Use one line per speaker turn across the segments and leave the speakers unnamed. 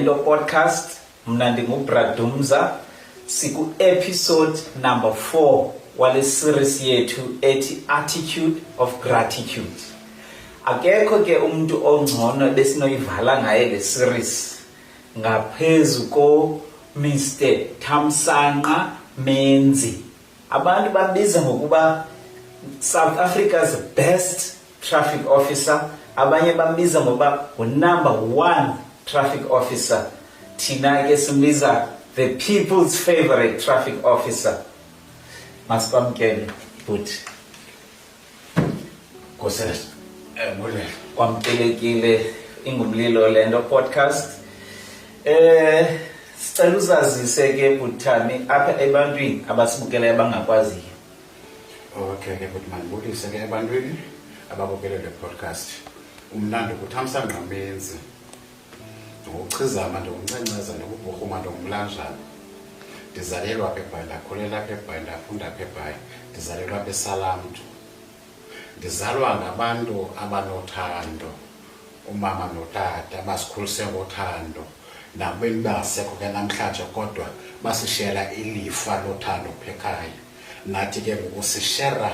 Lo podcast mna ndinguBradumza siku episode number 4 wale series yethu ethi Attitude of Gratitude. Akekho ke umuntu ongcono besinoyivala ngaye le series ngaphezu ko Mr. Thamsanqa Menzi. Abantu babiza ngokuba South Africa's best traffic officer, abanye bambiza ngoba number 1 traffic officer. Thina ke simbiza the people's favorite traffic officer. Masibamkele but
Kosela mole
kwamkelekile ingumlilo lento podcast. Sicela uzazise ke buthami apha ebantwini abasibukela abangakwazi.
Okay ke but mandibulise ke ebantwini ababukele le podcast. Umnandi kuThamsanqa Menzi. Ngokuchizama nje uncanceza nokubhurhuma nje ngumlanjana. Ndizalelwa apha eBhayi, ndakhulela apha eBhayi, ndafunda apha eBhayi, ndizalelwa apha eSalamtu. Ndizalwa ngabantu abanothando, umama notata basikhulise ngothando. Nabeni basekho ke namhlanje kodwa basishela ilifa lothando phekhaya. Nathi ke ngokusishera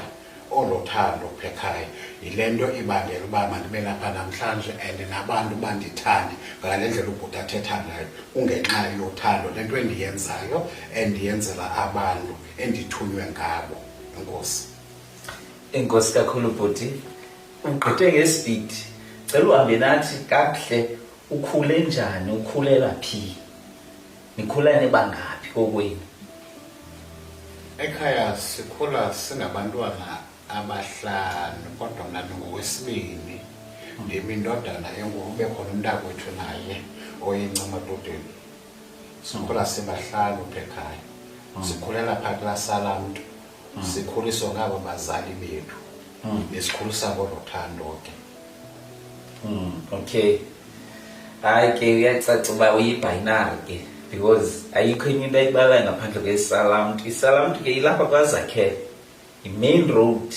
olothando phekhaya. Yilento ibangela uba mandibe lapha namhlanje and nabantu bandithandi ngale ndlela ubhuti athetha ngayo ungenxa yothando lento endiyenzayo endiyenzela abantu endithunywe ngabo. Enkosi.
Enkosi kakhulu bhuti. Ugqithe ngespeed. Cela uhambe nathi kakuhle. Ukhule njani? Ukhulela phi? Nikhula nebangaphi kokwenu?
Ekhaya sikhula singabantwana abahlanu kodwa mna ngowesibini. Ndimi indodana enkulu, ube khona umntakwethu naye oyincama dodeni. Sikhula sibahlanu ekhaya. Sikhulela phakathi laSalamtu. Sikhuliswa ngabo bazali bethu. Besikhulisa ngolothando ke.
Okay. Hayi ke uyacaca uba uyibinary ke because ayikho enye into ayibala ngaphandle kweSalamtu. iSalamtu ke ilapha kwaZakhele, i-main road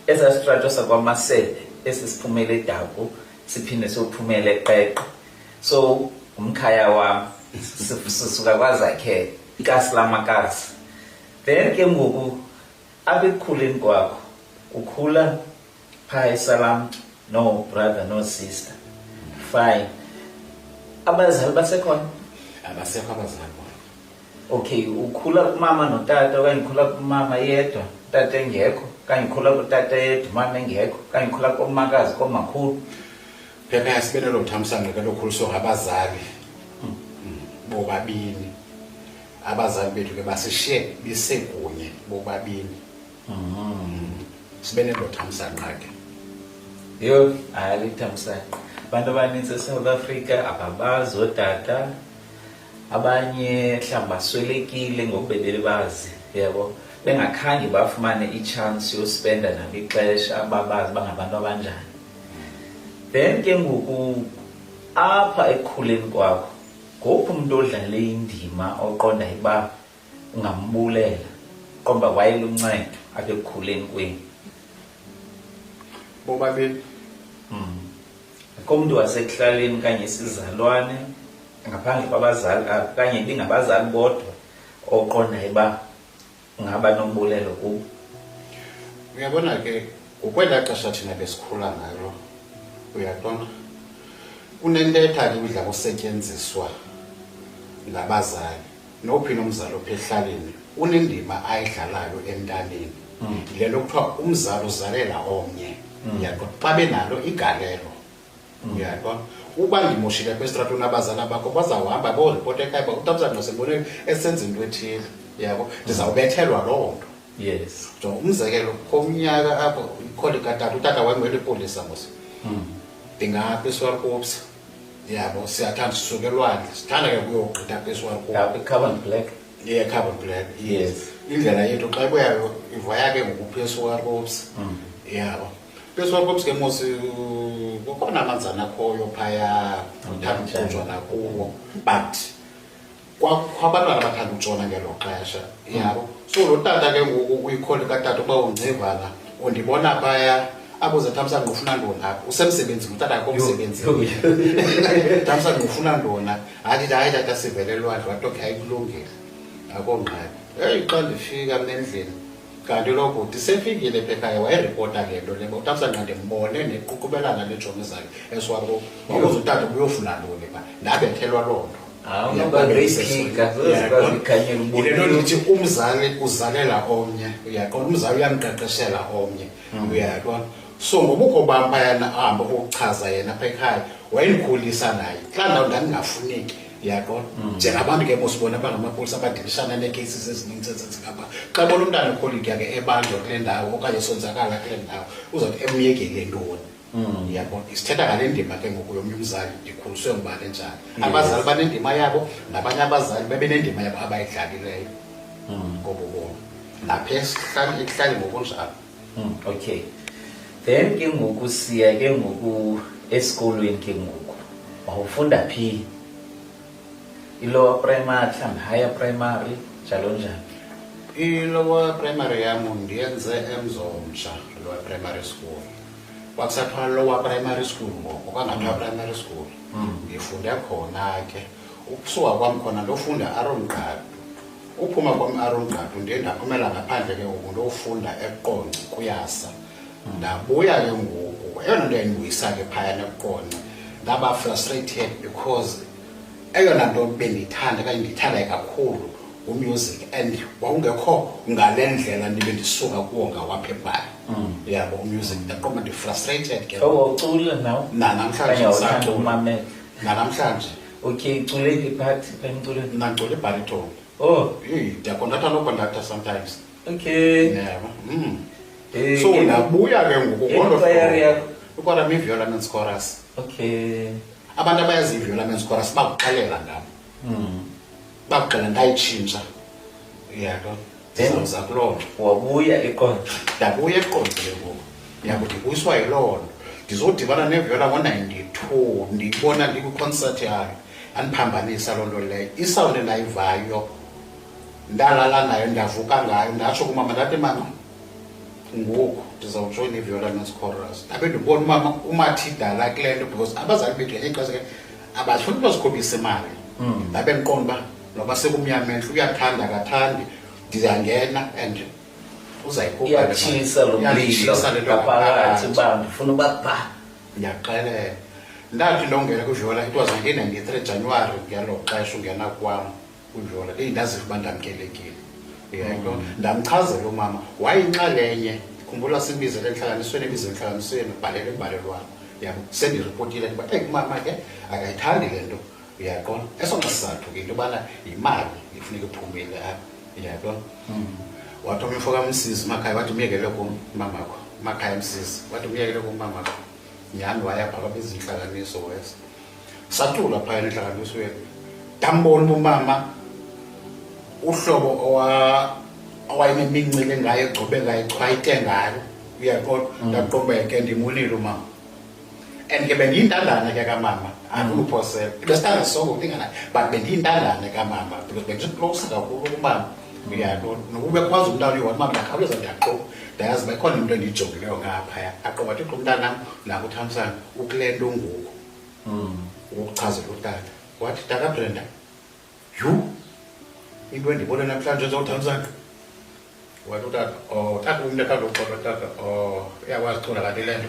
esastrato sakwaMasebe esisiphumele eDaku siphinde sophumele eQeqe. So umkhaya wami sisuka kwaZakhele iKasilamakasi. Then ke ngoku abekukhuleni kwakho ukhula pha eSalamtu, no brother no sister. Fine. Abazali basekhona?
Abasekho abazali bona.
Okay, ukhula kumama notata okanye ukhula kumama yedwa, tata engekho, okanye ukhula kutata yedwa, mama engekho, okanye ukhula komakazi komakhulu?
Phela sibene lo Thamsanqa ke lokhuliswa ngabazali. Bobabini. Abazali bethu ke basishiye bisekunye bobabini. Sibene lo Thamsanqa ke.
Yo, hayi Thamsanqa. Abantu abaninzi eSouth Africa ababazi otata, abanye mhlawumbe baswelekile ngokubebele bazi, yabo, bengakhange bafumane ichance yospenda nabo ixesha ababazi bangabantu abanjani. Then ke ngoku apha ekukhuleni kwakho ngophi umuntu odlale indima oqonda iba ungambulela qomba wayeluncedo apha ekukhuleni kwenu?
Bobabini.
Komuntu wasekuhlaleni kanye isizalwane ngaphandle kwabazali kanye bingabazali bodwa oqonda iba ngaba nombulelo kubo?
Uyabona ke ukwela xesha thina besikhula ngalo uyaqonda unentetha ke udla kusetyenziswa ngabazali nophi nomzali ophehlaleni unendima ayidlalayo emntaneni. Lento kuthiwa umzali uzalela omnye. Uyaqonda xa benalo igalelo. Uyaqonda uba ngimoshile kwestrato nabazali bakho bazawuhamba boreport ekhaya ba uThamsanqa sembone esenza into ethile, yabo, ndizawubethelwa loo nto.
Yes.
So umzekelo komnyaka apho ikholi katata utata wayengwele ipolisa mos. Ndingaphi eSwartkops, yabo, siyathanda sisuke elwandle sithanda ke kuyogqitha apha eSwartkops.
Ngaphi Carbon Black?
Yeah, Carbon Black.
Yes.
Indlela yethu xa ibuyayo ivaya ke ngokuphi eSwartkops. Yabo. eSwartkops ke mos kukhona amanzana akhoyo phaya uthandwa kuwo but kwabantwana abathanda utshona ngelo xesha, yabo. So lo tata ke ngoku uyikholi katata uba ungcivana undibona phaya abuze Thamsanqa ufuna ntoni apha usemsebenzini utata yakho umsebenzini Thamsanqa ufuna ntoni athi hayi tata sivelelwa wathi okay ayikulungile akongqabi xa ndifika endlini kanti lo bhuti sefikile ekhaya wayiripota le nto lebo Thamsanqa ndimbone neququbelana neetshomi zakhe eswabo wabuza utata ubuyofuna ntoni ba ndabethelwa loo nto ndithi umzali uzalela omnye uyaqona umzali uyamqeqeshela omnye uyaqona so ngobukho bam phayana ahamba ukuchaza yena apha ekhaya wayendikhulisa naye xa ndandingafuneki uyaqona njengabantu ke mosibona abangamapolisa abadilishana nee-cases ezininzi ezenzekapha xa bona umntana ikholiki yakhe ebanjwa kule ndawo okanye sonzakala kule ndawo uzawuthi emyekele ntoni uyabona isithetha ngale ndima ke ngoku yomnye umzali ndikhuliswe ngubani njani abazali banendima yabo nabanye abazali bebe nendima yabo abayidlalileyo ngobobomi lapha ekuhlali ngokunjalo
okay then ke ngoku siya ke ngoku esikolweni ke ngoku wawufunda phi ilower primary mhlawumbi higher primary njalo njalo
ilower primary yam ndiyenze eMzomtsha lower primary school kwakusathiwa lower primary school ngoku kwangathiwa primary school ndifunde khona ke ukusuka kwam khona ndofunda Arongqadu uphuma kwam Arongqadu ndiye ndaphumela ngaphandle ke ngoku ndofunda eQonce kuYasa ndabuya ke ngoku eyona nto yayindibuyisa ke phayana eQonce ndaba frustrated because eyona nto bendiyithanda kanye ndiyithanda kakhulu umusic and wawungekho ngale ndlela ndibe ndisuka kuwo ngawapha ebhayi yabo umusic ndaqoma ndi-frustrated ke
ucula nawo
namhlanje
umamela
namhlanje
okay cule ke phathi emculweni
nacula ibaritone ndiyakhondatha nokhondaktha sometimes
okay
yabo so ndabuya ke ngoku ukwara mi-viola men's chorus
okay
abantu abayazi i-viola men's chorus bakuxelela ngabo bakuxela ndayitshintsha yabo ndizawuza kuloo nto
wabuya eQonce
ndabuya eQonce ke ngoku yabo ndibuyiswa yiloo nto ndizodibana neviola ngo-92 ndiyibona ndikwiconcert yayo andiphambanisa loo nto leyo isawundi endayivayo ndalala nayo ndavuka ngayo ndatsho kumama ndathi mama ngoku ndizawujoyina i-viola men's chorus ndabe ndibona umama umathidala kule nto because abazali bethu ngexesha ke abafuni bazikhophisa imali ndabe ndiqonda uba noba sekumnyamehlo uyathanda akathandi ndizangena and
uyatshisa lo mlilo ngaphakathi uba ndifuna uba bha
ndiyaxelela ndathi ndongena kwiviola it was 1993 January ngelo xesha ungena kwam kwiviola ndaziva uba ndamkelekile ndamchazela umama wayinxalenye khumbula simbizele entlanganisweni entlanganisweni bhalele imbalelwano yabo sendiripotile ukuba mama ke akayithandi le nto uyaqona esona sizathu ke into yobana yimali ifuneka iphumile apha uyaqona wathi umfo kaMsisi makhaya wathi umyekele kumamakho makhaya Msisi wathi umyekele kumamakho nyani waya phaka bezintlanganiso wes satula phaya entlanganisweni ndambona umama uhlobo owayinemincili ngayo egcobe ngayo echwayite ngayo uyaqona ndaqobeke ndimulile umama and ke bendiyintandane ke kamama akuphosela besithanda sonke ukulingana but bendiyintandane kamama because bendiclose kakhulu kumama uyaqona nokuba kwazi umntana uyiwathi mama ndakhawuleza ndiyaqoba ndayazi uba ikhona into endiyijongileyo ngaphaya aqoba athi umntanam nako uThamsanqa ukule nto ngoku ukuchazela utata wathi tata Brenda into endibone namhlanje zoThamsanqa wathi utata tata umntu ekandokholwa tata iyakwazi cula kanti le nto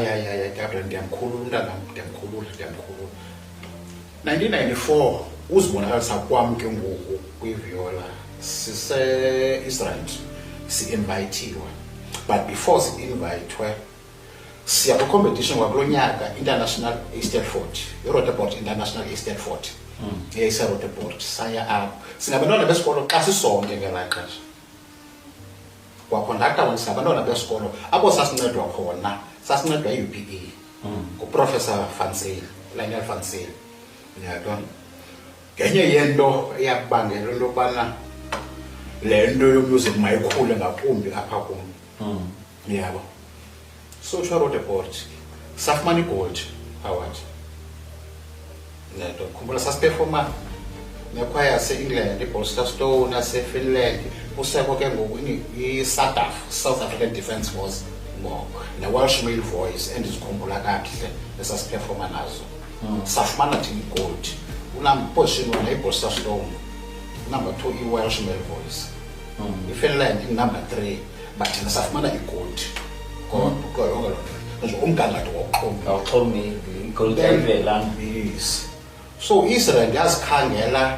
hayi Gabriel ndiyamkhulula umntanam ndiyamkhulula 1994 uzibonakalisa kwam ke ngoku kwiViola sise-Israel si-invayithiwe, but before si-invayithwe siya kwi-competition kwakulo nyaka International Eastern Fort, iRotterdam International Eastern Fort yayiseRotterdam. Saya apho singabantwana besikolo xa sisonke ngelaa xesha, kwakhondakta wona singabantwana besikolo apho sasincedwa khona, sasincedwa yi-UPE nguProfessor Van Zyl, Lionel Van Zyl. Yabona ngenye yento eyakubangela into yobana le nto yomusic mayikhule ngakumbi apha kum, yabo social Rotterdam safumana iGold Award. Nento khumbula sasiperforma nekwaya yase-England, iBolster Stone yaseFinland, kusekho ke ngoku i-SADF, South African Defence Force, ne-Welsh Male Voice endizikhumbula kakuhle esasiperforma nazo. Safumana thina iGold, position 1 iBolster Stone, number 2 i-Welsh Male Voice, iFinland number 3, but thina safumana iGold kodwa nje umgangatho
awuxhomi iGold yayivela.
Yes. So Israel yazikhangela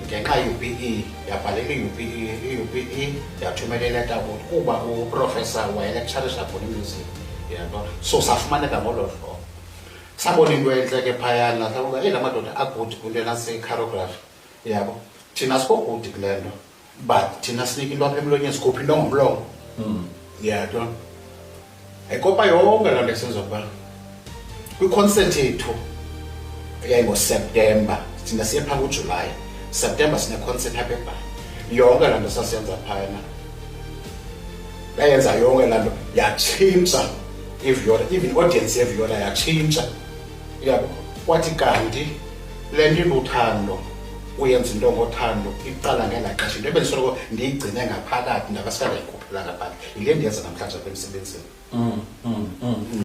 ngenxa ye-UPE, yabhalela i-UPE yathumela ileta kuba uprofessor wayelecturisha khona imusic, yabo. So safumaneka ngolo hlobo, sabona into entle ke phayana, sabuka la madoda agudi kwinto nase-choreography, yabo. Thina sikogudi kule nto, but thina sinika into apha emlonyeni, sikhupha into ngomlomo, yabo. Ayikopa yonke laa nto esenza ukuba kwi-concert yethu yayingoSeptemba, thina siye phaa kuJulayi, September sine-concert apha eBhayi, yonke laa nto sasiyenza phayana yayenza yonke laa nto yatshintsha iViola, even audience yeViola yatshintsha, yabo. Kwathi kanti le nto iluthando, uyenza into ngothando, iqala ngelaa xesha, into ebendisoloko ndiyigcine ngaphakathi ndaba sikangayikhuphela ngaphandle, yile ndiyenza namhlanje apha emsebenzini.